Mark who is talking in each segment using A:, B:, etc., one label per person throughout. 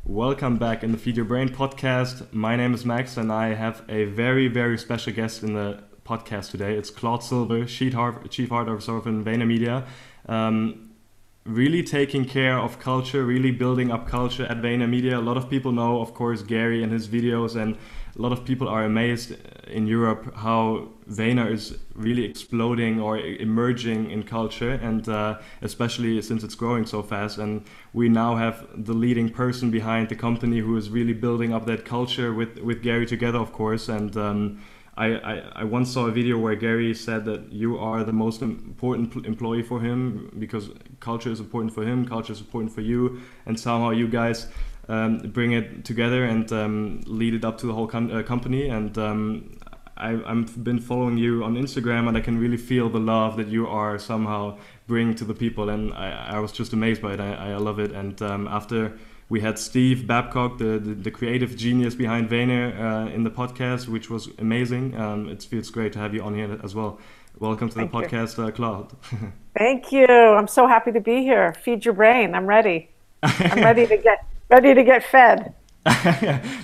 A: Welcome back in the Feed Your Brain podcast. My name is Max and I have a very, very special guest in the podcast today. It's Claude Silver, Chief Heart Officer in VaynerMedia. Really taking care of culture, really building up culture at VaynerMedia. A lot of people know, of course, Gary and his videos, and a lot of people are amazed in Europe how Vayner is really exploding or emerging in culture, and especially since it's growing so fast. And we now have the leading person behind the company who is really building up that culture with Gary together, of course. And I once saw a video where Gary said that you are the most important employee for him because culture is important for him, culture is important for you, and somehow you guys bring it together and lead it up to the whole company. And I've been following you on Instagram and I can really feel the love that you are somehow bringing to the people, and I was just amazed by it. I love it. And after we had Steve Babcock, the creative genius behind Vayner, in the podcast, which was amazing. It feels great to have you on here as well. Welcome to the podcast, Claude.
B: Thank you. I'm so happy to be here. Feed your brain. I'm ready. I'm ready to get fed.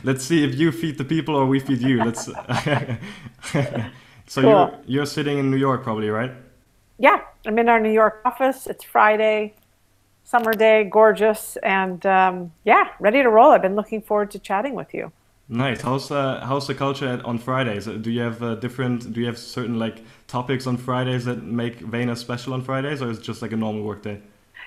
A: Let's see if you feed the people or we feed you. Let's. So
B: cool.
A: You're sitting in New York, probably, right?
B: Yeah, I'm in our New York office. It's Friday. Summer day, gorgeous, and yeah, ready to roll. I've been looking forward to chatting with you.
A: Nice. How's the culture on Fridays? Do you have certain like topics on Fridays that make Vayner special on Fridays, or is it just like a normal work day?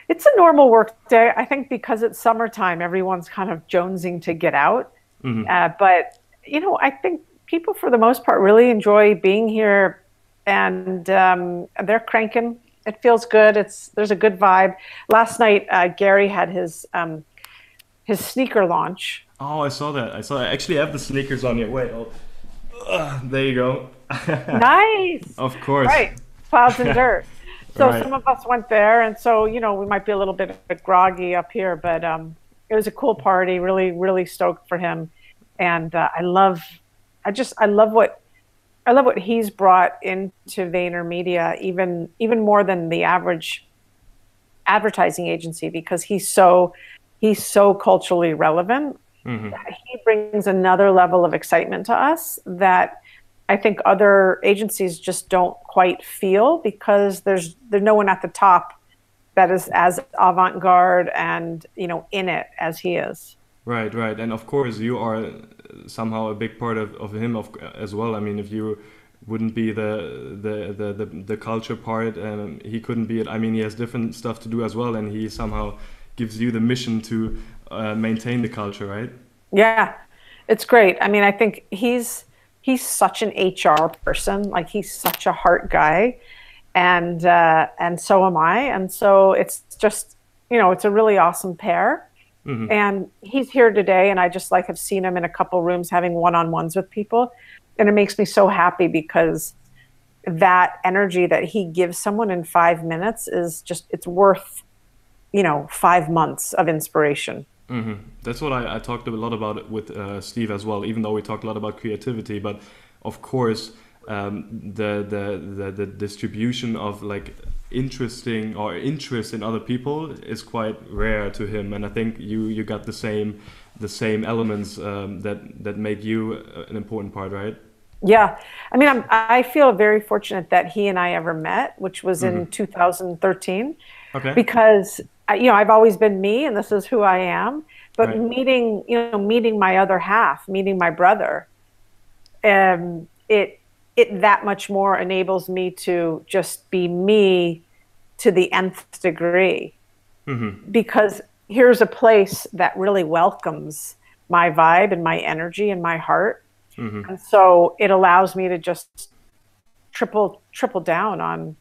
B: It's a normal work day. I think because it's summertime, everyone's kind of jonesing to get out. Mm-hmm. But you know, I think people for the most part really enjoy being here, and they're cranking. It feels good. There's a good vibe. Last night, Gary had his sneaker launch.
A: Oh, I saw that. I actually have the sneakers on here. Wait, there you go.
B: Nice.
A: Of course.
B: Right. Clouds and dirt. So
A: right.
B: Some of us went there, and so we might be a little bit groggy up here, but it was a cool party. Really, really stoked for him, and I love what he's brought into VaynerMedia, even more than the average advertising agency, because he's so culturally relevant. Mm-hmm. He brings another level of excitement to us that I think other agencies just don't quite feel, because there's no one at the top that is as avant-garde and in it as he is. Right,
A: and of course you are somehow a big part of him as well. I mean, if you wouldn't be the culture part, he couldn't be it. I mean, he has different stuff to do as well, and he somehow gives you the mission to maintain the culture, right?
B: Yeah, it's great. I mean, I think he's such an HR person. Like, he's such a heart guy, and so am I. And so it's just it's a really awesome pair. Mm-hmm. And he's here today, and I just have seen him in a couple rooms having one-on-ones with people, and it makes me so happy, because that energy that he gives someone in 5 minutes is just, it's worth 5 months of inspiration.
A: Mm-hmm. That's what I talked a lot about it with Steve as well, even though we talked a lot about creativity. But of course, the distribution of interest in other people is quite rare to him, and I think you got the same elements that make you an important part, right?
B: Yeah, I mean, I feel very fortunate that he and I ever met, which was in 2013.
A: Okay.
B: Because I've always been me, and this is who I am. But right. meeting my other half, meeting my brother, it that much more enables me to just be me to the nth degree. Mm-hmm. Because here's a place that really welcomes my vibe and my energy and my heart. Mm-hmm. And so it allows me to just triple down on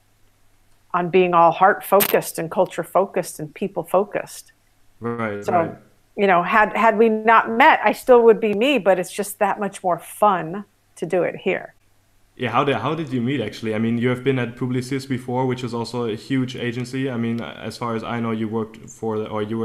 B: being all heart focused and culture focused and people focused.
A: Right.
B: So,
A: right.
B: Had we not met, I still would be me, but it's just that much more fun to do it here.
A: Yeah, how did you meet, actually? I mean, you have been at Publicis before, which is also a huge agency. I mean, as far as I know, you were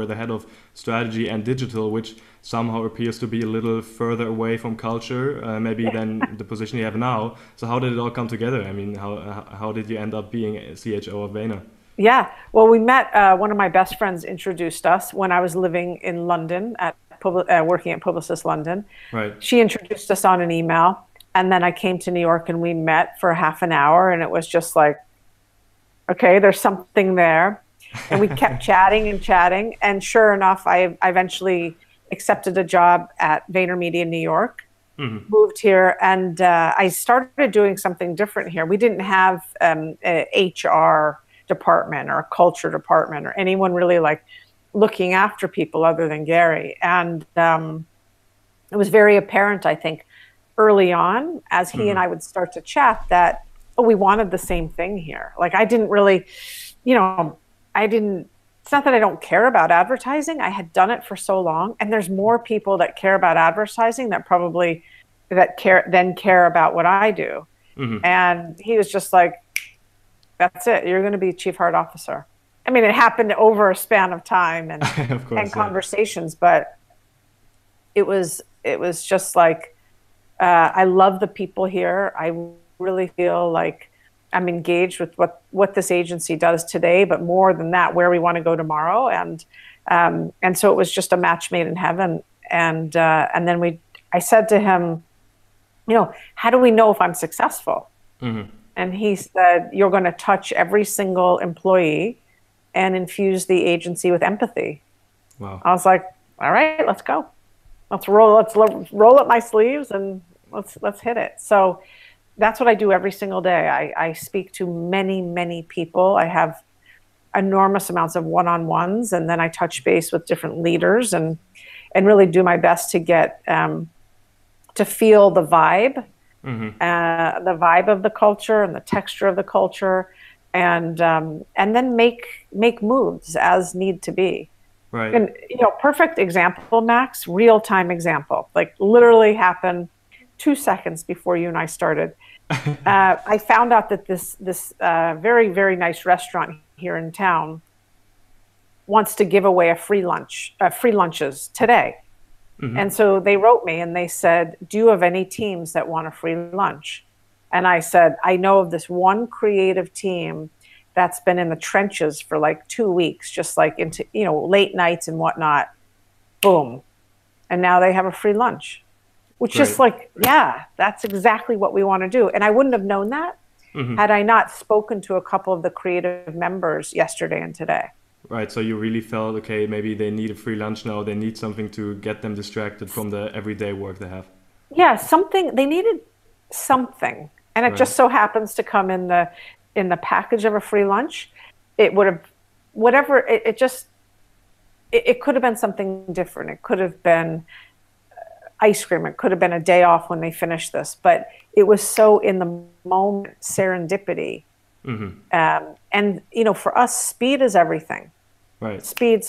A: the head of strategy and digital, which somehow appears to be a little further away from culture, maybe than the position you have now. So how did it all come together? I mean, how did you end up being a CHO of Vayner?
B: Yeah, well, we met, one of my best friends introduced us when I was living in London at working at Publicis London.
A: Right.
B: She introduced us on an email, and then I came to New York and we met for half an hour, and it was just like, okay, there's something there. And we kept chatting and chatting. And sure enough, I eventually accepted a job at VaynerMedia New York, moved here, and I started doing something different here. We didn't have an HR department or a culture department or anyone really like looking after people other than Gary. And it was very apparent, I think, early on as he and I would start to chat that, oh, we wanted the same thing here. Like I didn't really, it's not that I don't care about advertising. I had done it for so long, and there's more people that care about advertising that care about what I do. And he was just like, that's it. You're going to be chief heart officer. I mean, it happened over a span of time and, of course, and conversations, but it was just like, I love the people here. I really feel like I'm engaged with what this agency does today, but more than that, where we want to go tomorrow. And so it was just a match made in heaven. And then I said to him, how do we know if I'm successful? And he said, you're going to touch every single employee and infuse the agency with empathy. Wow. I was like, all right, let's go. Let's roll up my sleeves and let's hit it. So that's what I do every single day. I speak to many, many people. I have enormous amounts of one-on-ones, and then I touch base with different leaders and really do my best to get to feel the vibe, the vibe of the culture and the texture of the culture, and then make moves as need to be. Right. And perfect example, Max, real-time example, like literally happened 2 seconds before you and I started. I found out that this very, very nice restaurant here in town wants to give away free lunches today. And so they wrote me and they said, do you have any teams that want a free lunch? And I said, I know of this one creative team that's been in the trenches for like 2 weeks, just like into, late nights and whatnot. Boom. And now they have a free lunch, which is like, yeah, that's exactly what we want to do. And I wouldn't have known that had I not spoken to a couple of the creative members yesterday and today.
A: Right. So you really felt, okay, maybe they need a free lunch now. They need something to get them distracted from the everyday work they have. Yeah,
B: they needed something. And it just so happens to come in the package of a free lunch. It would have, whatever, it could have been something different. It could have been ice cream. It could have been a day off when they finished this. But it was so in the moment, serendipity. And, for us, speed is everything. Right. Speed.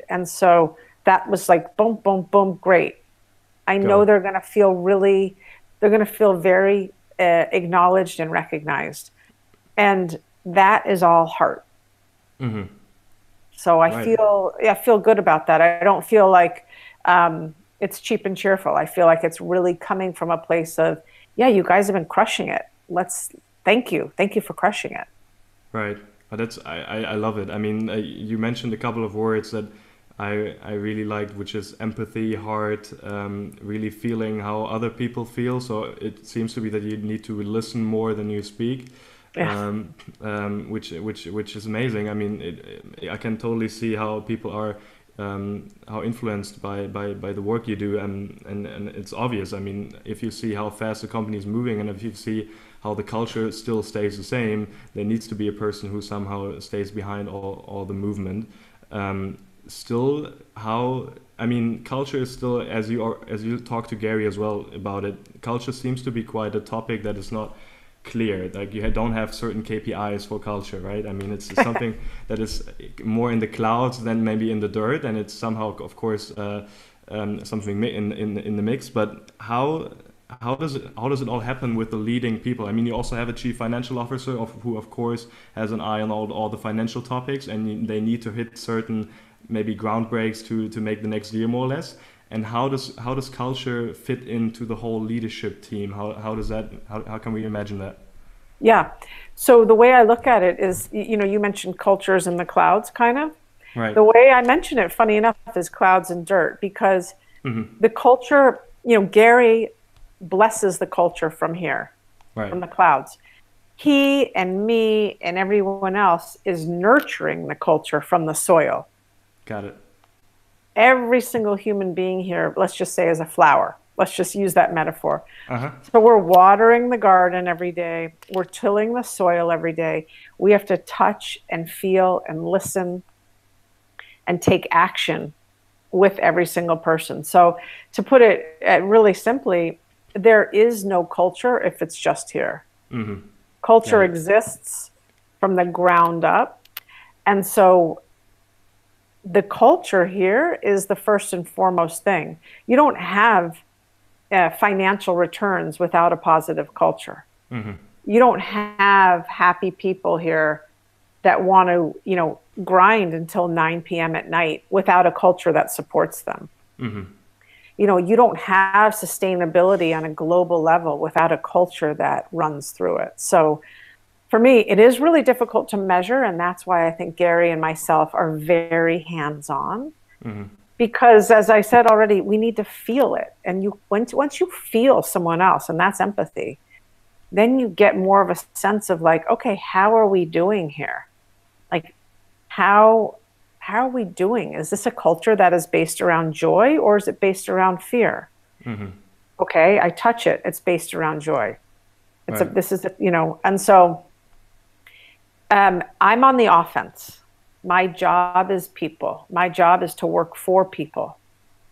B: And so that was like, boom, boom, boom, great. I know they're going to feel very acknowledged and recognized. And that is all heart. So I feel good about that. I don't feel like it's cheap and cheerful. I feel like it's really coming from a place of, yeah, you guys have been crushing it. Thank you for crushing it.
A: Right. I love it. I mean, you mentioned a couple of words that I really liked, which is empathy, heart, really feeling how other people feel. So it seems to be that you need to listen more than you speak, which is amazing. I mean, I can totally see how people are how influenced by the work you do, and it's obvious. I mean, if you see how fast the company is moving, and if you see how the culture still stays the same, there needs to be a person who somehow stays behind all the movement. Culture is still, as you talk to Gary as well about it, culture seems to be quite a topic that is not clear. Like you don't have certain KPIs for culture, right? I mean, it's something that is more in the clouds than maybe in the dirt, and it's somehow, of course, something in the mix. But how does it all happen with the leading people? I mean, you also have a chief financial officer who, of course, has an eye on all the financial topics, and they need to hit certain maybe ground breaks to make the next year more or less. And how does culture fit into the whole leadership team? How can we imagine that?
B: Yeah. So the way I look at it is, you mentioned cultures in the clouds, kind of.
A: Right.
B: The way I mention it, funny enough, is clouds and dirt, because the culture, Gary blesses the culture from here,
A: Right.
B: from the clouds. He and me and everyone else is nurturing the culture from the soil.
A: Got it.
B: Every single human being here, let's just say, is a flower. Let's just use that metaphor.
A: Uh-huh.
B: So we're watering the garden every day. We're tilling the soil every day. We have to touch and feel and listen and take action with every single person. So to put it really simply, there is no culture if it's just here. Culture exists from the ground up. And so the culture here is the first and foremost thing. You don't have financial returns without a positive culture. You don't have happy people here that want to, grind until 9 p.m. at night without a culture that supports them. You don't have sustainability on a global level without a culture that runs through it. So for me, it is really difficult to measure, and that's why I think Gary and myself are very hands-on. Because, as I said already, we need to feel it. And once you feel someone else, and that's empathy, then you get more of a sense of like, okay, how are we doing here? Like, how are we doing? Is this a culture that is based around joy, or is it based around fear? Okay, I touch it. It's based around joy. And so I'm on the offense. My job is people. My job is to work for people.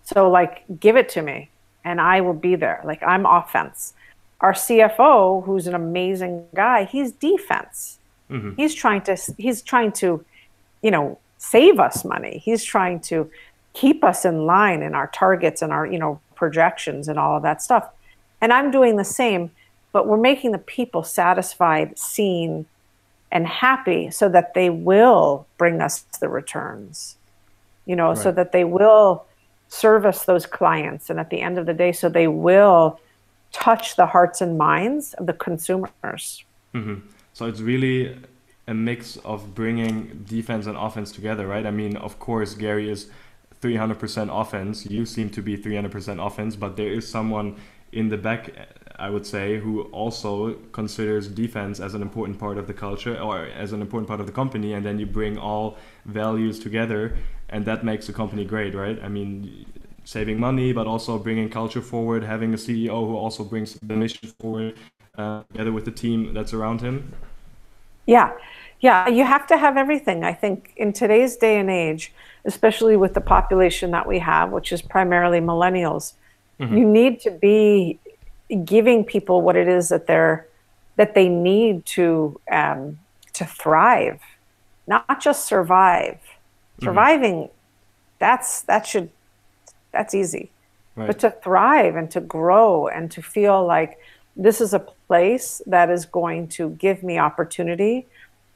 B: So like, give it to me and I will be there. Like, I'm offense. Our CFO, who's an amazing guy, he's defense. He's trying to, save us money. He's trying to keep us in line in our targets and our, projections and all of that stuff. And I'm doing the same, but we're making the people satisfied, seen, and happy so that they will bring us the returns, so that they will service those clients. And at the end of the day, so they will touch the hearts and minds of the consumers.
A: So it's really a mix of bringing defense and offense together, right? I mean, of course, Gary is 300% offense. You seem to be 300% offense, but there is someone in the back, I would say, who also considers defense as an important part of the culture or as an important part of the company. And then you bring all values together, and that makes the company great, right? I mean, saving money, but also bringing culture forward, having a CEO who also brings the mission forward together with the team that's around him.
B: Yeah, you have to have everything. I think in today's day and age, especially with the population that we have, which is primarily millennials, you need to be giving people what it is that they need to thrive, not just survive. Surviving, that's easy. Right. But to thrive and to grow and to feel like this is a place that is going to give me opportunity.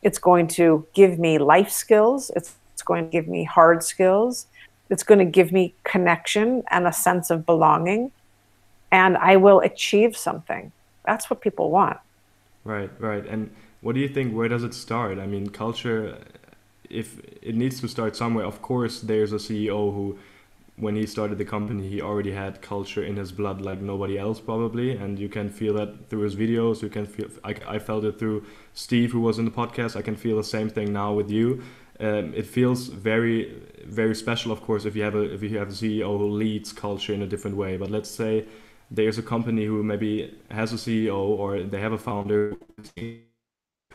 B: It's going to give me life skills. It's going to give me hard skills. It's going to give me connection and a sense of belonging. And I will achieve something. That's what people want.
A: Right. And what do you think, where does it start? I mean, culture, if it needs to start somewhere, of course, there's a CEO who, when he started the company, he already had culture in his blood like nobody else probably. And you can feel that through his videos. You can feel, I felt it through Steve, who was in the podcast. I can feel the same thing now with you. It feels very, very special, of course, if you have a CEO who leads culture in a different way. But let's say there's a company who maybe has a CEO or they have a founder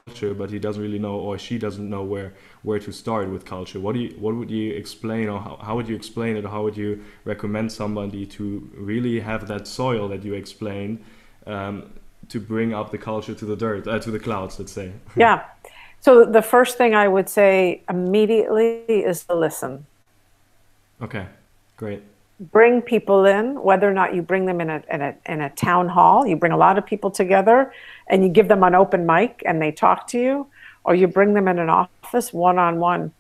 A: culture, but he doesn't really know, or she doesn't know where to start with culture. What would you explain, or how would you explain it, or how would you recommend somebody to really have that soil that you explained to bring up the culture to the dirt, to the clouds, let's say?
B: Yeah. So the first thing I would say immediately is to listen.
A: Okay, great.
B: Bring people in, whether or not you bring them in a town hall, you bring a lot of people together and you give them an open mic and they talk to you, or you bring them in an office one-on-one.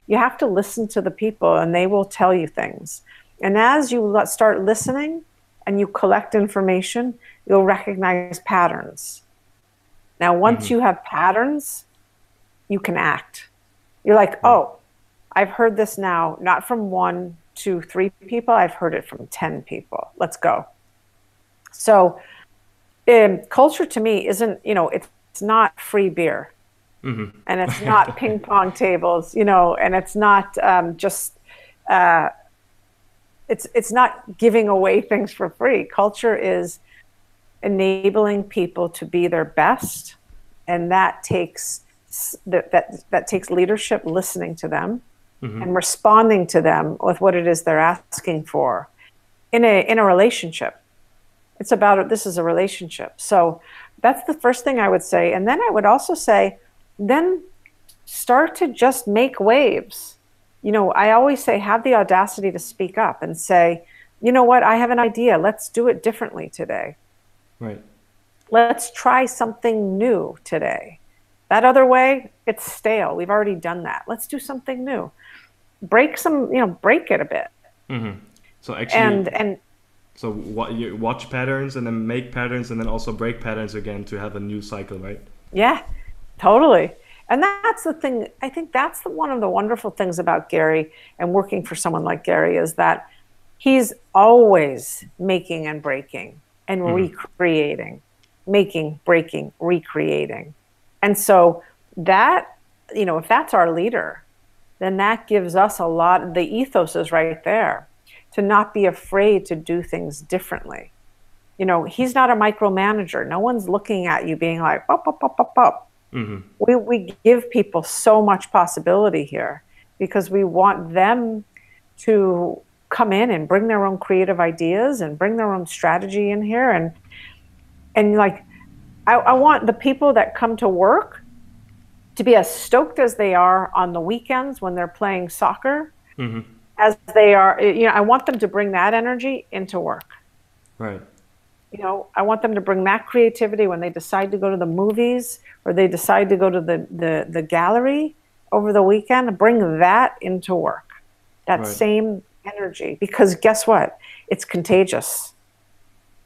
B: You have to listen to the people and they will tell you things. And as you start listening and you collect information, you'll recognize patterns. Now, once you have patterns, you can act. You're like, oh, I've heard this now, not from 1, 2, 3 people. I've heard it from 10 people. Let's go. So culture to me isn't, it's not free beer.
A: Mm-hmm.
B: And it's not ping pong tables, and it's not just, it's not giving away things for free. Culture is enabling people to be their best. And that takes that takes leadership, listening to them, mm-hmm. and responding to them with what it is they're asking for in a relationship. It's about, this is a relationship. So that's the first thing I would say. And then I would also say, then start to just make waves. I always say, have the audacity to speak up and say, you know what, I have an idea. Let's do it differently today.
A: Right.
B: Let's try something new today. That other way, it's stale. We've already done that. Let's do something new. Break it a bit.
A: Mm-hmm. So actually,
B: and
A: so what, you watch patterns and then make patterns and then also break patterns again to have a new cycle, right?
B: Yeah, totally. And that's the thing. I think that's one of the wonderful things about Gary and working for someone like Gary, is that he's always making and breaking and recreating, making, breaking, recreating. And so that, if that's our leader, then that gives us a lot. The ethos is right there, to not be afraid to do things differently. He's not a micromanager. No one's looking at you being like, up, up, up, up, up. Mm-hmm. We give people so much possibility here because we want them to come in and bring their own creative ideas and bring their own strategy in here. And like, I want the people that come to work to be as stoked as they are on the weekends when they're playing soccer, mm-hmm. as they are, I want them to bring that energy into work.
A: Right.
B: I want them to bring that creativity when they decide to go to the movies or they decide to go to the gallery over the weekend. Bring that into work, that right. same energy, because guess what? It's contagious.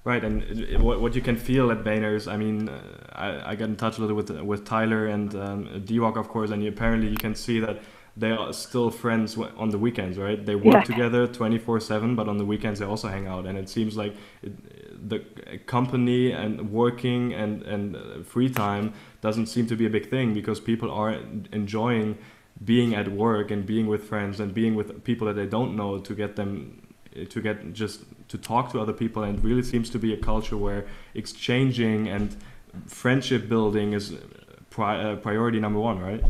A: Right, and what you can feel at Vayner's, I mean, I got in touch a little with Tyler and D-Walk, of course, and apparently you can see that they are still friends on the weekends, right? They work together 24/7, but on the weekends they also hang out, and it seems like the company and working and free time doesn't seem to be a big thing because people are enjoying being at work and being with friends and being with people that they don't know to get just to talk to other people. And it really seems to be a culture where exchanging and friendship building is priority number one, right?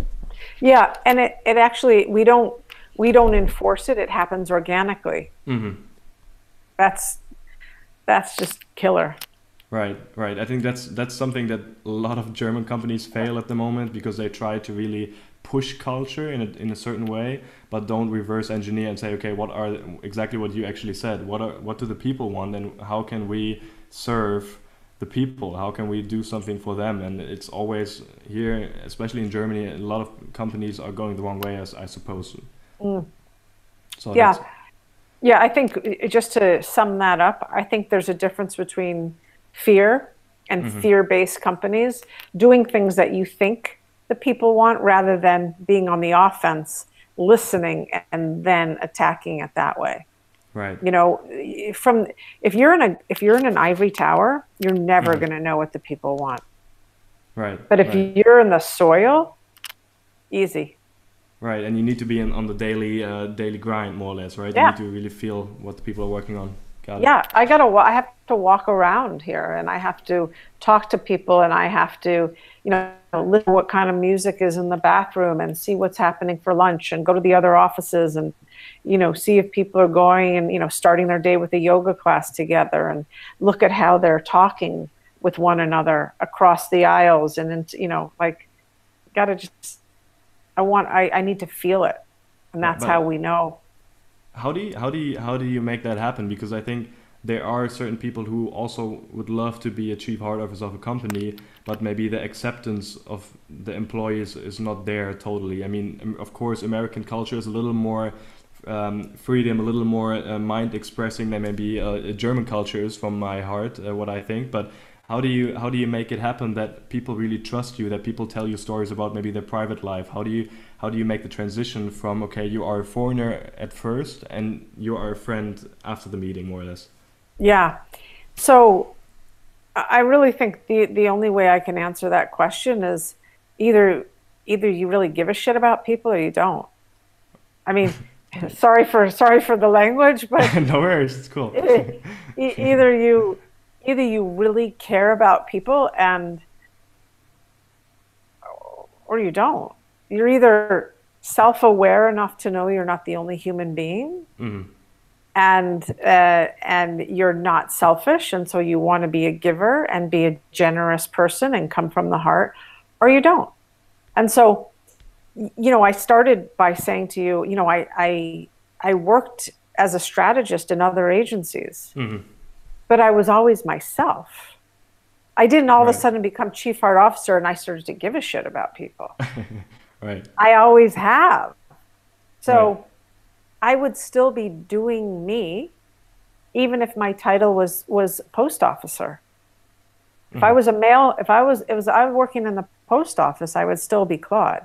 B: Yeah, and it actually, we don't enforce it. It happens organically. Mm-hmm. That's just killer.
A: Right. I think that's something that a lot of German companies fail at the moment because they try to really push culture in a certain way, but don't reverse engineer and say, okay, what are exactly what you actually said? What do the people want, and how can we serve the people? How can we do something for them? And it's always here, especially in Germany, a lot of companies are going the wrong way, as I suppose. Mm. So
B: yeah. I think just to sum that up, I think there's a difference between fear and mm-hmm. fear-based companies doing things that you think the people want rather than being on the offense, listening and then attacking it that way.
A: Right.
B: If you're in an ivory tower, you're never mm-hmm. going to know what the people want.
A: Right.
B: But if you're in the soil, easy.
A: Right, and you need to be on the daily grind, more or less, right?
B: Yeah.
A: You need to really feel what the people are working on. Got it.
B: Yeah, I have to walk around here, and I have to talk to people, and I have to, listen what kind of music is in the bathroom, and see what's happening for lunch, and go to the other offices, and see if people are going and starting their day with a yoga class together, and look at how they're talking with one another across the aisles, and gotta just. I need to feel it, and that's how we know.
A: How do you make that happen? Because I think there are certain people who also would love to be a chief heart officer of a company, but maybe the acceptance of the employees is not there totally. I mean, of course, American culture is a little more freedom, a little more mind expressing than maybe German culture is, from my heart, what I think. But how do you make it happen that people really trust you, that people tell you stories about maybe their private life? How do you make the transition from, okay, you are a foreigner at first and you are a friend after the meeting, more or less?
B: Yeah. So I really think the only way I can answer that question is either you really give a shit about people or you don't. I mean, sorry for the language, but
A: No worries, it's cool.
B: either you really care about people or you don't. You're either self-aware enough to know you're not the only human being, and you're not selfish, and so you want to be a giver and be a generous person and come from the heart, or you don't. And so, I started by saying to you, I worked as a strategist in other agencies, but I was always myself. I didn't all of a sudden become chief heart officer and I started to give a shit about people.
A: Right.
B: I always have. So I would still be doing me, even if my title was post officer. If I was a male, if I was working in the post office, I would still be Claude.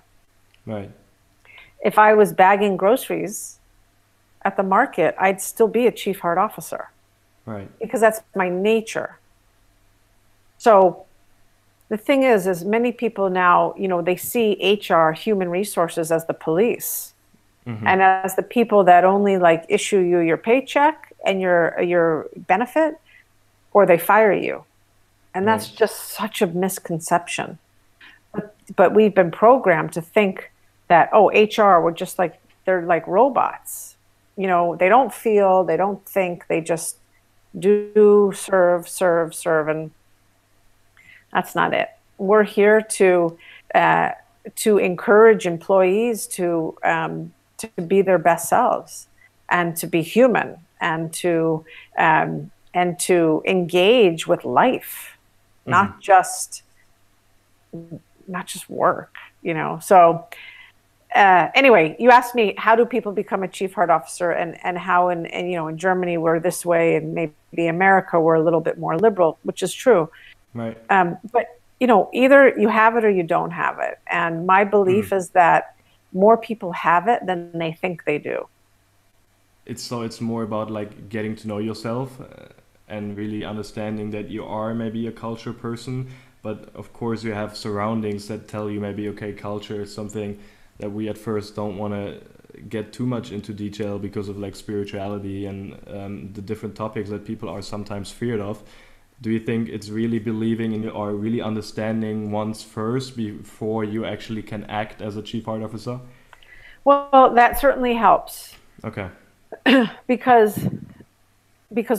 A: Right.
B: If I was bagging groceries at the market, I'd still be a chief heart officer.
A: Right.
B: Because that's my nature. So the thing is many people now, they see HR, human resources, as the police, and as the people that only like issue you your paycheck and your benefit, or they fire you. And that's just such a misconception. But we've been programmed to think that, HR, they're like robots. They don't feel, they don't think, they just do, serve, and that's not it. We're here to encourage employees to be their best selves and to be human and to engage with life, not just work. So anyway, you asked me, how do people become a chief heart officer, and how in Germany we're this way, and maybe America we're a little bit more liberal, which is true. Right. But either you have it or you don't have it. And my belief is that more people have it than they think they do.
A: It's more about like getting to know yourself and really understanding that you are maybe a culture person, but of course you have surroundings that tell you maybe, okay, culture is something that we at first don't want to get too much into detail because of like spirituality and the different topics that people are sometimes feared of. Do you think it's really believing in or really understanding once first before you actually can act as a chief heart officer?
B: Well, that certainly helps.
A: Okay.
B: because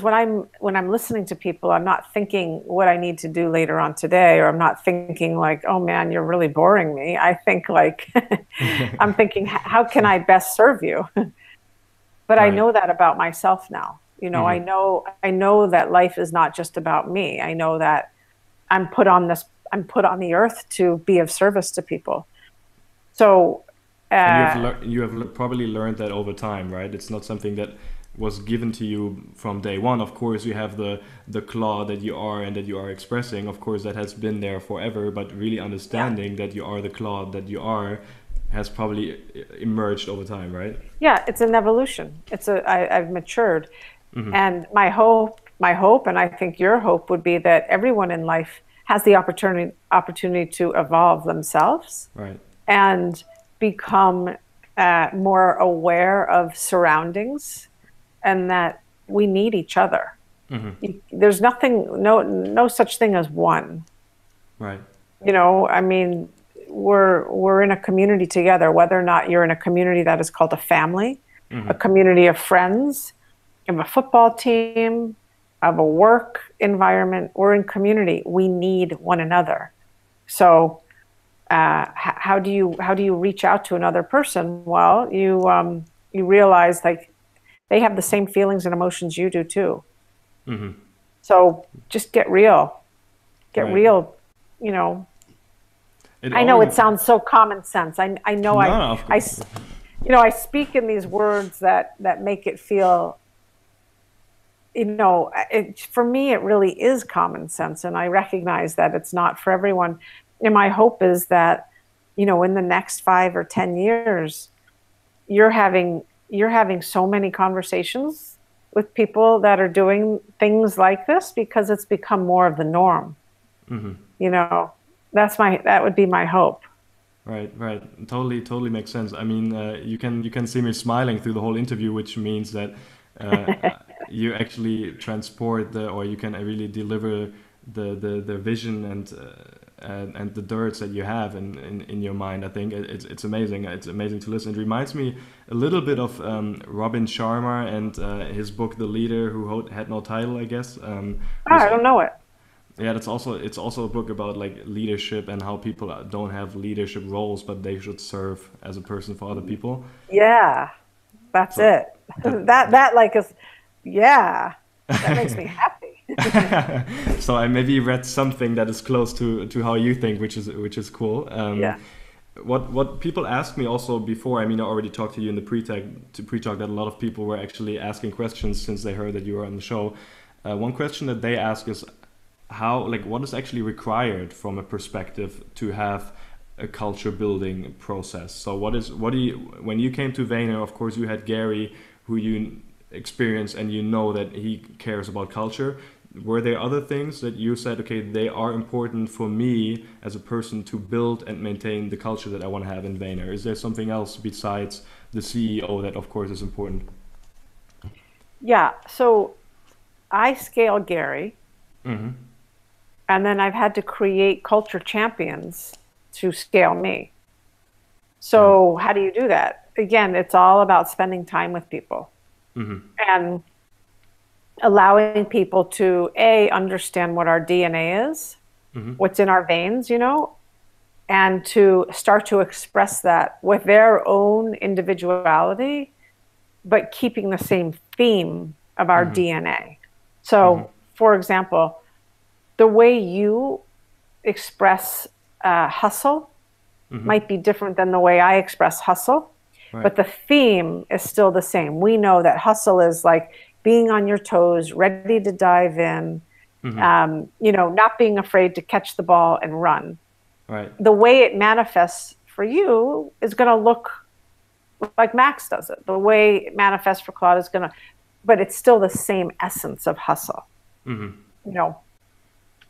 B: when I'm listening to people, I'm not thinking what I need to do later on today, or I'm not thinking like, oh man, you're really boring me. I think like, I'm thinking, how can I best serve you? But I know that about myself now. I know that life is not just about me. I know that I'm put on the earth to be of service to people. So
A: and you have probably learned that over time, right? It's not something that was given to you from day one. Of course, you have the Claude that you are and that you are expressing. Of course, that has been there forever, but really understanding that you are the Claude that you are has probably emerged over time, right? Yeah,
B: it's an evolution. I've matured. And my hope, and I think your hope would be that everyone in life has the opportunity to evolve themselves, right, and become more aware of surroundings, and that we need each other. There's no such thing as one. Right. I mean, we're in a community together, whether or not you're in a community that is called a family, a community of friends, of a football team, of a work environment. We're in community. We need one another. So how do you reach out to another person? Well, you realize like they have the same feelings and emotions you do too. So just get real. Get real. I know it sounds so common sense. I know I speak in these words that make it feel for me, it really is common sense. And I recognize that it's not for everyone. And my hope is that, in the next 5 or 10 years, you're having so many conversations with people that are doing things like this because it's become more of the norm. That would be my hope.
A: Right. Totally makes sense. I mean, you can see me smiling through the whole interview, which means that you actually transport or you can really deliver the vision and the dirts that you have in your mind. I think it's amazing. It's amazing to listen. It reminds me a little bit of Robin Sharma and his book The Leader Who Had No Title, I guess.
B: I don't know it.
A: Yeah, it's also a book about like leadership and how people don't have leadership roles, but they should serve as a person for other people.
B: Yeah, that's it. That like is, yeah, that makes me happy.
A: So I maybe read something that is close to how you think, which is cool.
B: Yeah.
A: What people asked me also before, I mean, I already talked to you in the pre-talk that a lot of people were actually asking questions since they heard that you were on the show. One question that they ask is what is actually required from a perspective to have a culture building process? So when you came to Vayner, of course you had Gary, who you experience and that he cares about culture. Were there other things that you said, okay, they are important for me as a person to build and maintain the culture that I want to have in Vayner? Is there something else besides the CEO that of course is important?
B: Yeah, so I scale Gary. And then I've had to create culture champions to scale me. So how do you do that? Again, it's all about spending time with people and allowing people to understand what our DNA is, what's in our veins, and to start to express that with their own individuality, but keeping the same theme of our DNA. So, for example, the way you express hustle might be different than the way I express hustle, but the theme is still the same. We know that hustle is like being on your toes, ready to dive in, not being afraid to catch the ball and run.
A: Right.
B: The way it manifests for you is going to look like Max does it. The way it manifests for Claude is going to, but it's still the same essence of hustle.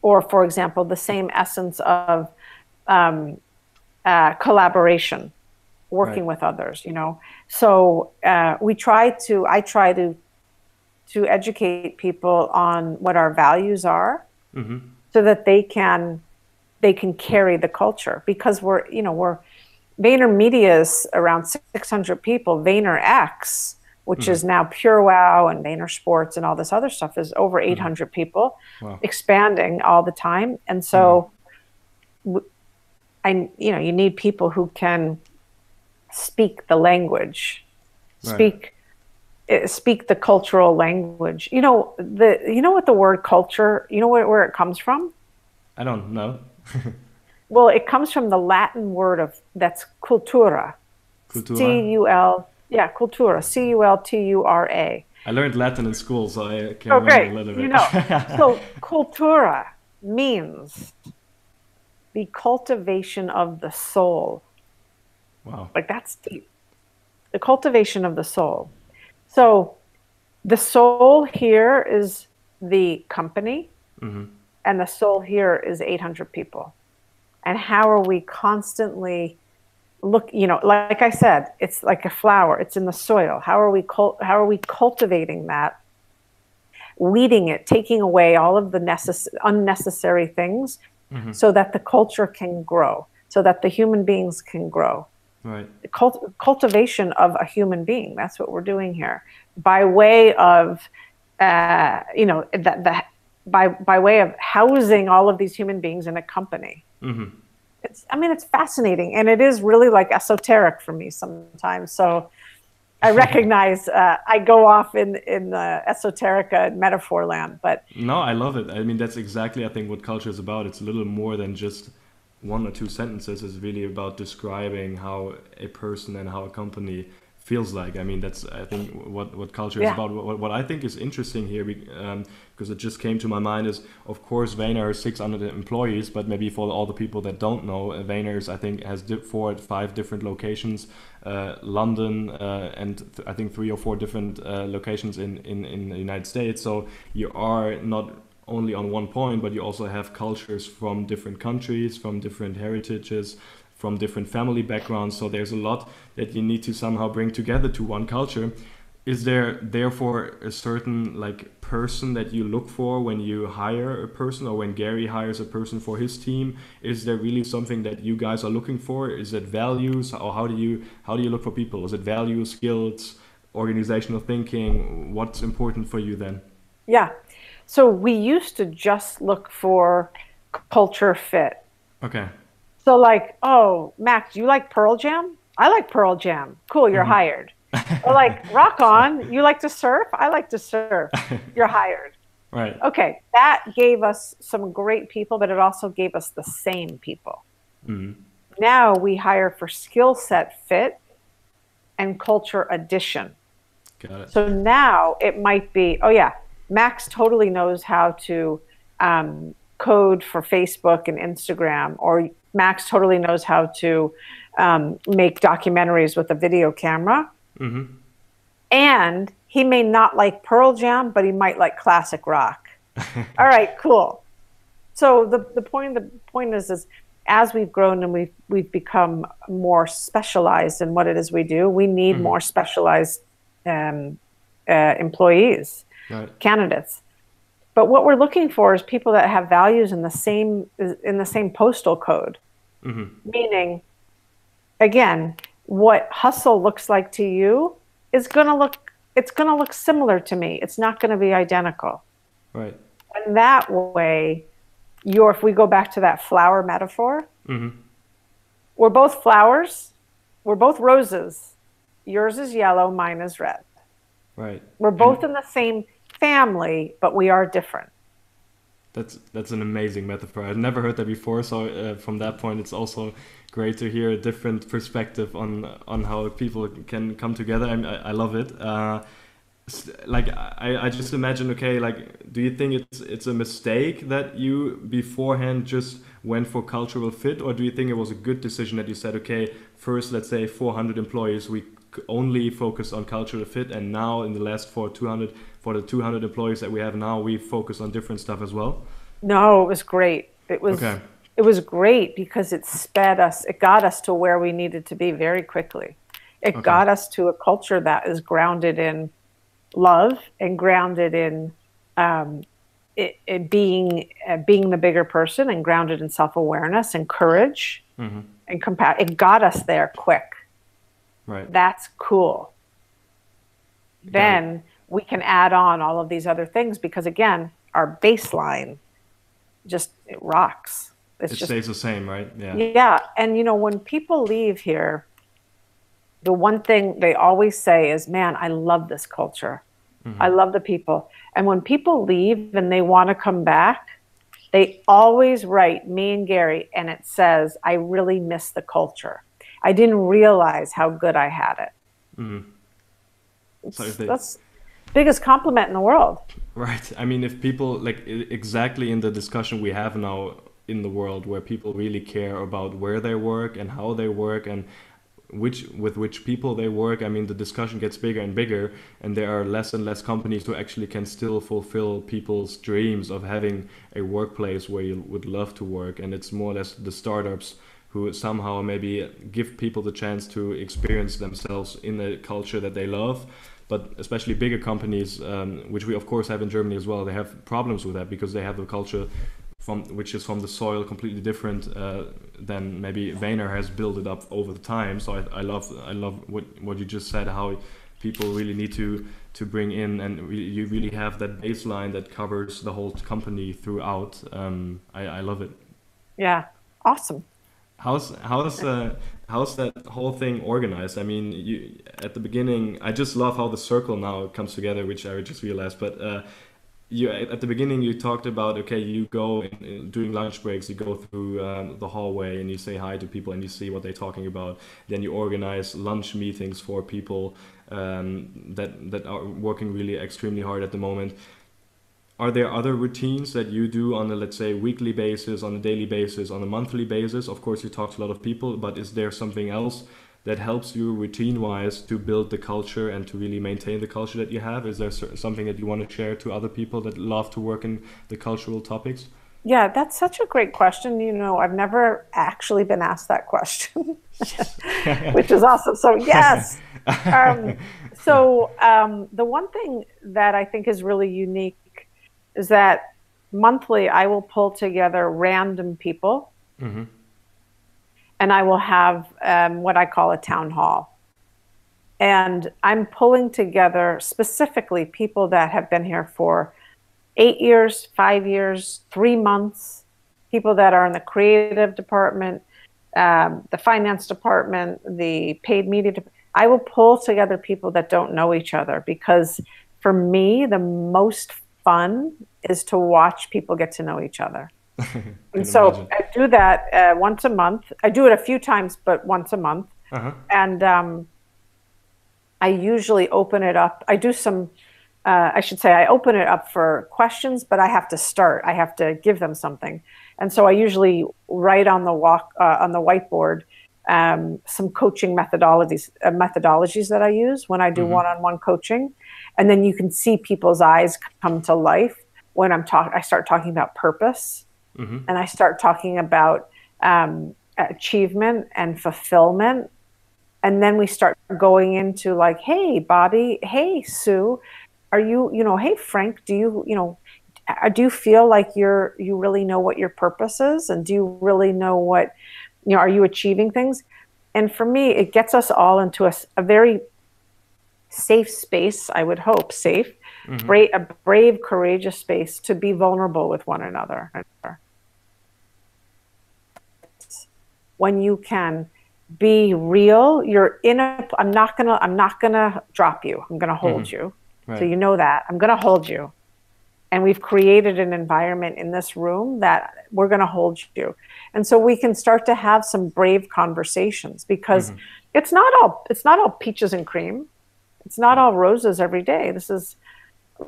B: Or, for example, the same essence of collaboration, working with others. So I try to educate people on what our values are, so that they can carry the culture. Because we're VaynerMedia is around 600 people. VaynerX, which is now Pure Wow and Vayner Sports and all this other stuff, is over 800 people, expanding all the time. And so, you need people who can speak the language, speak the cultural language. You know what the word culture, where it comes from?
A: I don't know.
B: Well, it comes from the Latin word that's cultura. C-U-L. Yeah, cultura, C-U-L-T-U-R-A.
A: I learned Latin in school, so I can remember a little bit.
B: So cultura means the cultivation of the soul.
A: Wow.
B: Like, that's deep. The cultivation of the soul. So the soul here is the company, and the soul here is 800 people. And how are we constantly like I said, it's like a flower. It's in the soil. How are we cultivating that, weeding it, taking away all of the unnecessary things, so that the culture can grow, so that the human beings can grow.
A: Right.
B: Cultivation of a human being. That's what we're doing here, by way of, by way of housing all of these human beings in a company. It's fascinating, and it is really like esoteric for me sometimes. So I recognize I go off in esoterica and metaphor land, but
A: no, I love it. I mean, that's exactly, I think, what culture is about. It's a little more than just one or two sentences. It's really about describing how a person and how a company feels like. I mean, that's, I think, what culture is about. What I think is interesting here, because it just came to my mind, is, of course, Vayner has 600 employees, but maybe for all the people that don't know, Vayner's, I think, has 4 or 5 different locations, London, and I think 3 or 4 different locations in the United States. So you are not only on one point, but you also have cultures from different countries, from different heritages, from different family backgrounds. So there's a lot that you need to somehow bring together to one culture. Is there therefore a certain like person that you look for when you hire a person, or when Gary hires a person for his team? Is there really something that you guys are looking for? Is it values, or how do you look for people? Is it values, skills, organizational thinking? What's important for you then?
B: Yeah. So we used to just look for culture fit.
A: Okay.
B: So like, oh, Max, you like Pearl Jam? I like Pearl Jam. Cool, you're hired. Or like, rock on, you like to surf? I like to surf. You're hired.
A: Right.
B: Okay, that gave us some great people, but it also gave us the same people.
A: Mm-hmm.
B: Now we hire for skill set fit and culture addition.
A: Got it.
B: So now it might be, oh yeah, Max totally knows how to code for Facebook and Instagram, or Max totally knows how to make documentaries with a video camera.
A: Mm-hmm.
B: And he may not like Pearl Jam, but he might like classic rock. All right, cool. So the point is as we've grown and we've become more specialized in what it is we do, we need more specialized employees, candidates. But what we're looking for is people that have values in the same postal code. Mm-hmm. Meaning, again, what hustle looks like to you is it's gonna look similar to me. It's not gonna be identical.
A: Right.
B: And that way, if we go back to that flower metaphor, we're both flowers, we're both roses. Yours is yellow, mine is red.
A: Right.
B: We're both in the same family, but we are different.
A: That's an amazing metaphor. I've never heard that before. So from that point, it's also great to hear a different perspective on how people can come together. I love it. Like I just imagine, okay, like, do you think it's a mistake that you beforehand just went for cultural fit, or do you think it was a good decision that you said, okay, first, let's say 400 employees, we only focus on cultural fit, and now in the last for the 200 employees that we have now, we focus on different stuff as well? No,
B: it was great. It was great because it sped us. It got us to where we needed to be very quickly. It got us to a culture that is grounded in love and grounded in it being the bigger person, and grounded in self-awareness and courage and It got us there quick.
A: Right.
B: That's cool. Then we can add on all of these other things because, again, our baseline it rocks.
A: It stays the same, right? Yeah.
B: Yeah. And, when people leave here, the one thing they always say is, man, I love this culture. Mm-hmm. I love the people. And when people leave and they want to come back, they always write me and Gary, and it says, I really miss the culture. I didn't realize how good I had it. Mm-hmm. That's the biggest compliment in the world.
A: Right. I mean, if people, exactly in the discussion we have now in the world, where people really care about where they work and how they work and with which people they work, I mean, the discussion gets bigger and bigger, and there are less and less companies who actually can still fulfill people's dreams of having a workplace where you would love to work. And it's more or less the startups who somehow maybe give people the chance to experience themselves in a culture that they love. But especially bigger companies, which we of course have in Germany as well, they have problems with that because they have a culture which is from the soil completely different than maybe Vayner has built it up over the time. So I love what you just said, how people really need to bring in, and you really have that baseline that covers the whole company throughout. I love it.
B: Yeah, awesome.
A: How's that whole thing organized? I mean, at the beginning, I just love how the circle now comes together, which I just realized. But you at the beginning you talked about, okay, you go during lunch breaks, you go through the hallway and you say hi to people and you see what they're talking about. Then you organize lunch meetings for people that are working really extremely hard at the moment. Are there other routines that you do on a, let's say, weekly basis, on a daily basis, on a monthly basis? Of course, you talk to a lot of people, but is there something else that helps you routine-wise to build the culture and to really maintain the culture that you have? Is there something that you want to share to other people that love to work in the cultural topics?
B: Yeah, that's such a great question. You know, I've never actually been asked that question, which is awesome. So yes. The one thing that I think is really unique is that monthly I will pull together random people, and I will have what I call a town hall. And I'm pulling together specifically people that have been here for 8 years, 5 years, 3 months, people that are in the creative department, the finance department, the paid media department. I will pull together people that don't know each other, because for me, the most fun is to watch people get to know each other. And so imagine. I do that once a month. I do it a few times, but once a month. And I usually open it up. I do some, I should say, I open it up for questions, but I have to start. I have to give them something. And so I usually write on the whiteboard some coaching methodologies that I use when I do one-on-one coaching. And then you can see people's eyes come to life when I start talking about purpose, and I start talking about achievement and fulfillment. And then we start going into like, hey, Bobby, hey, Sue, are you, hey, Frank, do you feel like you really know what your purpose is? And do you really know what, are you achieving things? And for me, it gets us all into a very safe space, I would hope, safe, a brave, courageous space to be vulnerable with one another. When you can be real, I'm not gonna drop you. I'm gonna hold you. Right. So you know that. I'm gonna hold you. And we've created an environment in this room that we're gonna hold you. And so we can start to have some brave conversations, because it's not all peaches and cream. It's not all roses every day. This is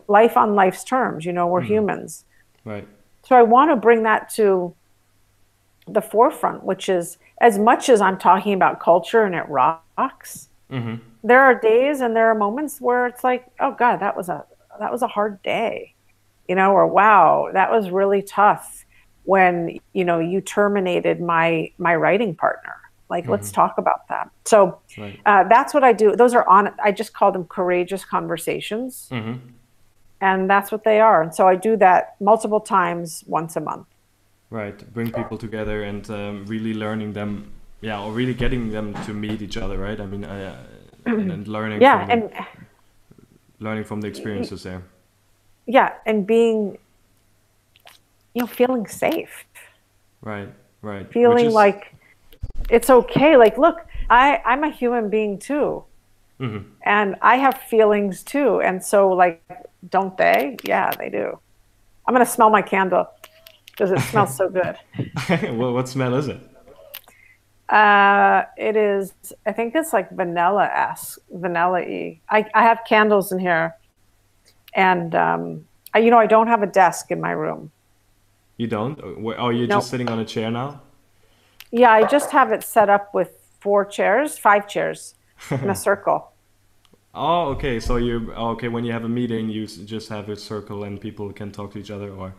B: life on life's terms. We're humans. Right. So I want to bring that to the forefront, which is, as much as I'm talking about culture and it rocks, there are days and there are moments where it's like, oh God, that was a hard day, or wow, that was really tough when, you terminated my writing partner. Like, let's talk about that. So that's what I do. I just call them courageous conversations. And that's what they are. And so I do that multiple times, once a month.
A: Right. Bring people together and really learning them, or really getting them to meet each other, right? I mean, and learning learning from the experiences there.
B: Yeah, and being, feeling safe.
A: Right.
B: Feeling like it's okay. Like, look, I'm a human being too. And I have feelings too. And so, like, don't they? Yeah, they do. I'm going to smell my candle because it smells so good.
A: Well, what smell is it?
B: It is, I think it's like vanilla-y. I have candles in here. And, I don't have a desk in my room.
A: You don't? Oh, you're just sitting on a chair now?
B: Yeah, I just have it set up with 5 chairs in a circle.
A: Oh, okay. So when you have a meeting, you just have a circle and people can talk to each other, or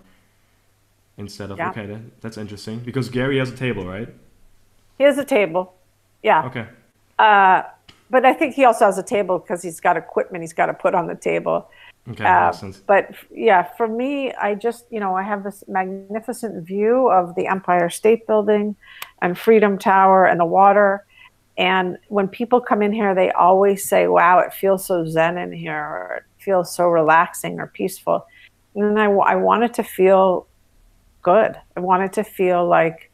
A: instead of, okay, that's interesting. Because Gary has a table, right?
B: He has a table. Yeah.
A: Okay.
B: But I think he also has a table because he's got equipment he's got to put on the table.
A: Okay, makes sense.
B: But yeah, for me, I just, I have this magnificent view of the Empire State Building and Freedom Tower and the water. And when people come in here, they always say, wow, it feels so zen in here, or it feels so relaxing or peaceful. And I want it to feel good. I want it to feel like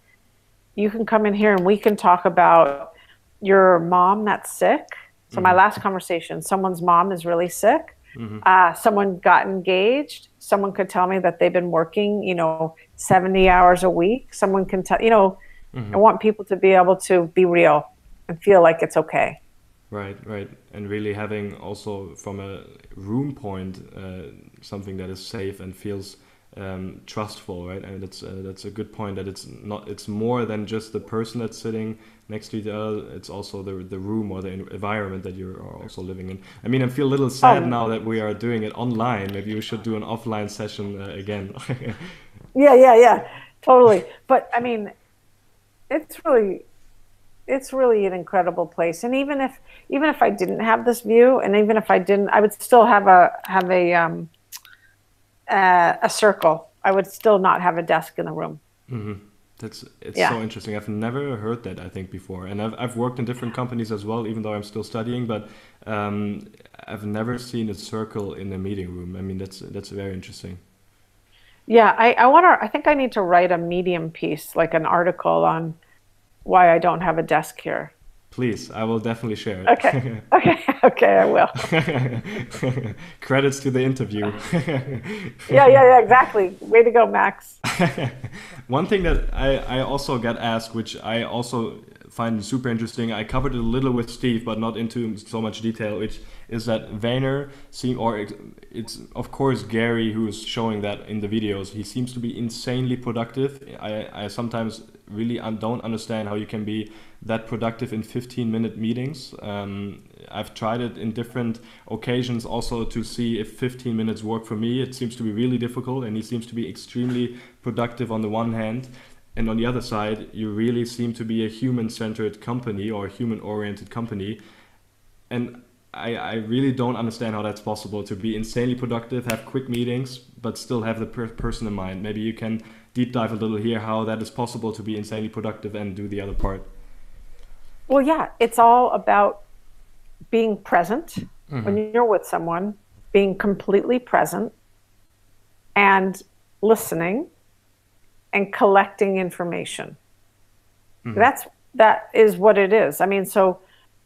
B: you can come in here and we can talk about your mom that's sick. So my last conversation, someone's mom is really sick. Someone got engaged. Someone could tell me that they've been working, 70 hours a week. Someone can tell, I want people to be able to be real and feel like it's okay.
A: Right, right. And really having also from a room point, something that is safe and feels trustful, right? And that's a good point, that it's more than just the person that's sitting next to each other. It's also the room or the environment that you're also living in. I mean, I feel a little sad now that we are doing it online. Maybe we should do an offline session again.
B: Yeah, totally. But I mean, it's really an incredible place. And even if I didn't have this view, and even if I didn't, I would still have a circle. I would still not have a desk in the room.
A: It's so interesting. I've never heard that, I think, before. And I've worked in different companies as well, even though I'm still studying, but I've never seen a circle in a meeting room. I mean, that's very interesting.
B: Yeah, I think I need to write a Medium piece, like an article on why I don't have a desk here.
A: Please, I will definitely share it.
B: Okay, I will.
A: Credits to the interview.
B: Yeah, exactly. Way to go, Max.
A: One thing that I also get asked, which I also find super interesting, I covered it a little with Steve, but not into so much detail, which is that Vayner it's of course Gary who is showing that in the videos. He seems to be insanely productive. I sometimes really don't understand how you can be that productive in 15-minute meetings. I've tried it in different occasions also to see if 15 minutes work for me. It seems to be really difficult, and he seems to be extremely productive on the one hand. And on the other side, you really seem to be a human-centered company or a human-oriented company. And I really don't understand how that's possible, to be insanely productive, have quick meetings, but still have the person in mind. Maybe you can deep dive a little here, how that is possible to be insanely productive and do the other part.
B: Well, yeah, it's all about being present when you're with someone, being completely present and listening and collecting information. That is what it is. I mean, so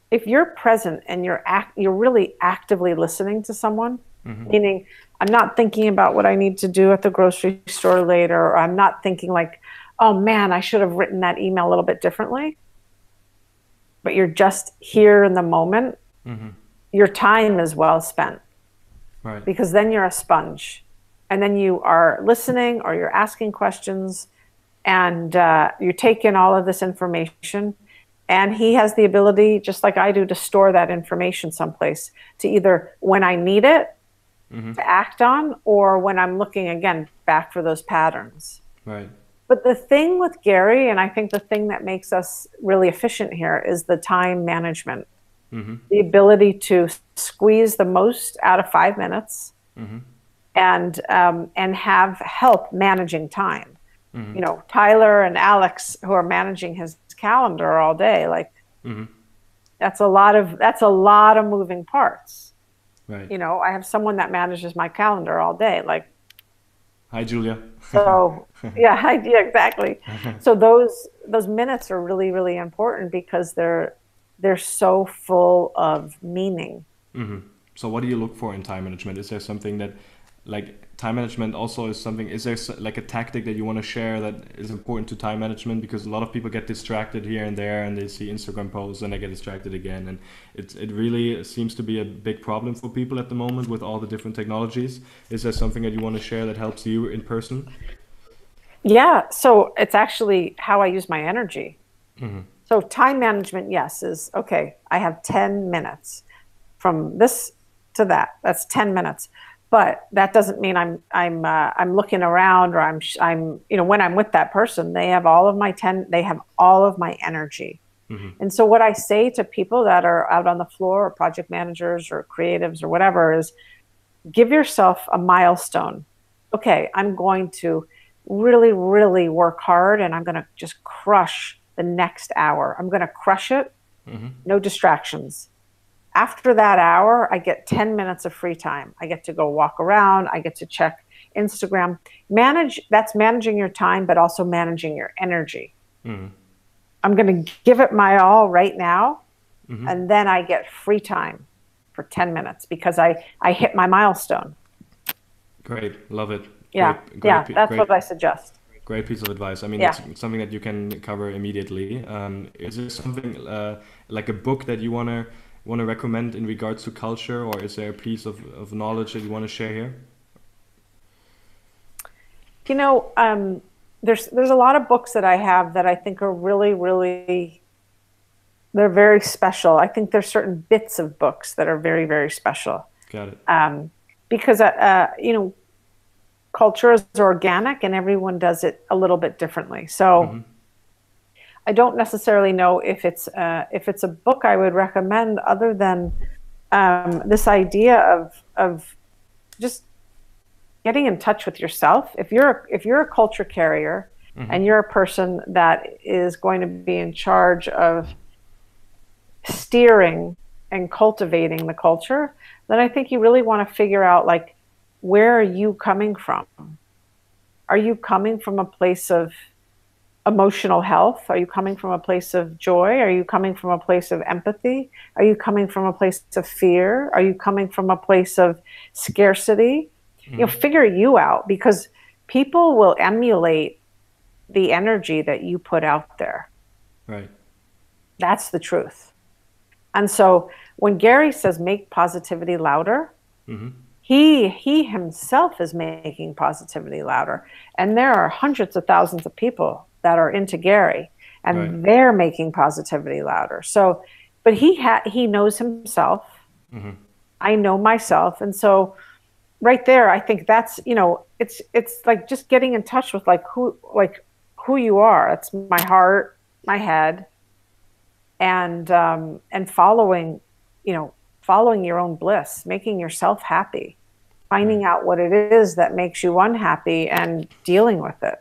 B: if you're present and you're really actively listening to someone, meaning I'm not thinking about what I need to do at the grocery store later, or I'm not thinking like, oh man, I should have written that email a little bit differently. But you're just here in the moment, your time is well spent.
A: Right.
B: Because then you're a sponge. And then you are listening, or you're asking questions, and you take in all of this information. And he has the ability, just like I do, to store that information someplace, to either when I need it to act on, or when I'm looking again back for those patterns.
A: Right.
B: But the thing with Gary, and I think the thing that makes us really efficient here, is the time management. The ability to squeeze the most out of 5 minutes and have help managing time. You know, Tyler and Alex, who are managing his calendar all day, like that's a lot of moving parts.
A: Right.
B: You know, I have someone that manages my calendar all day, like,
A: hi Julia.
B: So yeah, exactly. So those minutes are really, really important, because they're so full of meaning.
A: So what do you look for in time management? Is there something that, like, time management also is something, is there like a tactic that you want to share that is important to time management? Because a lot of people get distracted here and there, and they see Instagram posts and they get distracted again. And it really seems to be a big problem for people at the moment with all the different technologies. Is there something that you want to share that helps you in person? Yeah,
B: so it's actually how I use my energy. So time management, yes, is okay. I have 10 minutes from this to that. That's 10 minutes. But that doesn't mean I'm looking around, or I'm when I'm with that person, they have all of my energy. And so what I say to people that are out on the floor, or project managers or creatives or whatever, is give yourself a milestone. Okay, I'm going to really, really work hard, and I'm going to just crush the next hour. I'm going to crush it. No distractions. After that hour, I get 10 minutes of free time. I get to go walk around. I get to check Instagram. That's managing your time, but also managing your energy. I'm going to give it my all right now, and then I get free time. for 10 minutes because I hit my milestone.
A: Great, love it.
B: Yeah, that's what I suggest.
A: Great piece of advice. I mean, it's something that you can cover immediately. Is there something like a book that you want to recommend in regards to culture, or is there a piece of knowledge that you want to share here?
B: You know, there's a lot of books that I have that I think are really, really, they're very special. I think there's certain bits of books that are very, very special.
A: Got it.
B: Because you know, culture is organic and everyone does it a little bit differently. So I don't necessarily know if it's a book I would recommend other than this idea of just getting in touch with yourself. If you're a culture carrier and you're a person that is going to be in charge of steering and cultivating the culture, then I think you really want to figure out, like, where are you coming from? Are you coming from a place of emotional health? Are you coming from a place of joy? Are you coming from a place of empathy? Are you coming from a place of fear? Are you coming from a place of scarcity? You know, figure you out, because people will emulate the energy that you put out there.
A: Right.
B: That's the truth. And so when Gary says make positivity louder, he himself is making positivity louder. And there are hundreds of thousands of people that are into Gary, and they're making positivity louder. So, but he knows himself. I know myself. And so right there, I think that's, you know, it's like just getting in touch with who you are. It's my heart, my head, and following, you know, following your own bliss, making yourself happy, finding out what it is that makes you unhappy and dealing with it.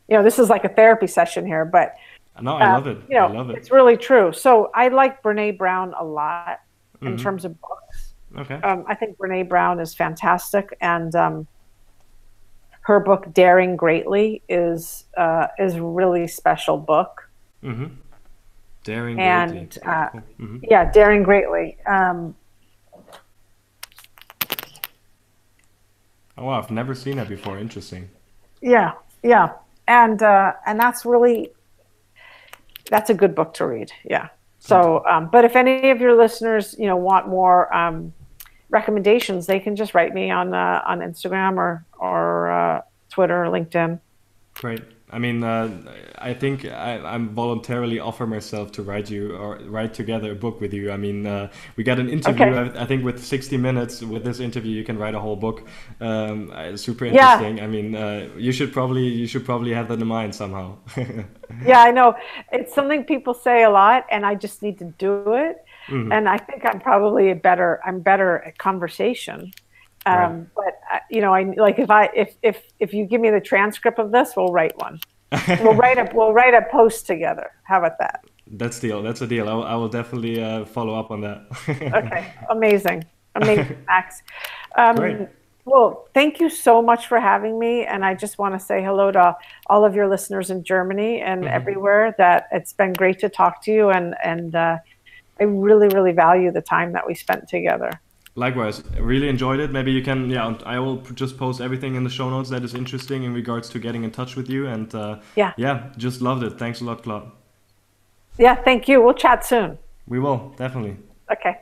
B: You know, this is like a therapy session here, but
A: no, I love it.
B: You know,
A: I love it.
B: It's really true. So I like Brene Brown a lot in terms of books.
A: Okay.
B: I think Brene Brown is fantastic, and her book Daring Greatly is a really special book.
A: Daring
B: and
A: Greatly.
B: Yeah, Daring Greatly.
A: Oh wow, I've never seen that before. Interesting.
B: Yeah, and that's a good book to read. Yeah. So, but if any of your listeners, you know, want more recommendations, they can just write me on Instagram or Twitter or LinkedIn.
A: Great. I mean, I think I'm voluntarily offer myself to write together a book with you. I mean, we got an interview. Okay. I think with 60 minutes with this interview, you can write a whole book. Super interesting. Yeah. I mean, you should probably have that in mind somehow.
B: Yeah, I know. It's something people say a lot, and I just need to do it. And I think I'm probably I'm better at conversation. But you know, if you give me the transcript of this, we'll write one. We'll write a post together. How about that?
A: That's a deal. I will definitely follow up on that.
B: Okay, amazing, Max.
A: Great.
B: Well, thank you so much for having me, and I just want to say hello to all of your listeners in Germany and everywhere. That it's been great to talk to you, and I really, really value the time that we spent together.
A: Likewise, I really enjoyed it. Maybe you can, I will just post everything in the show notes that is interesting in regards to getting in touch with you. And just loved it. Thanks a lot, Claude.
B: Yeah, thank you. We'll chat soon.
A: We will, definitely.
B: Okay.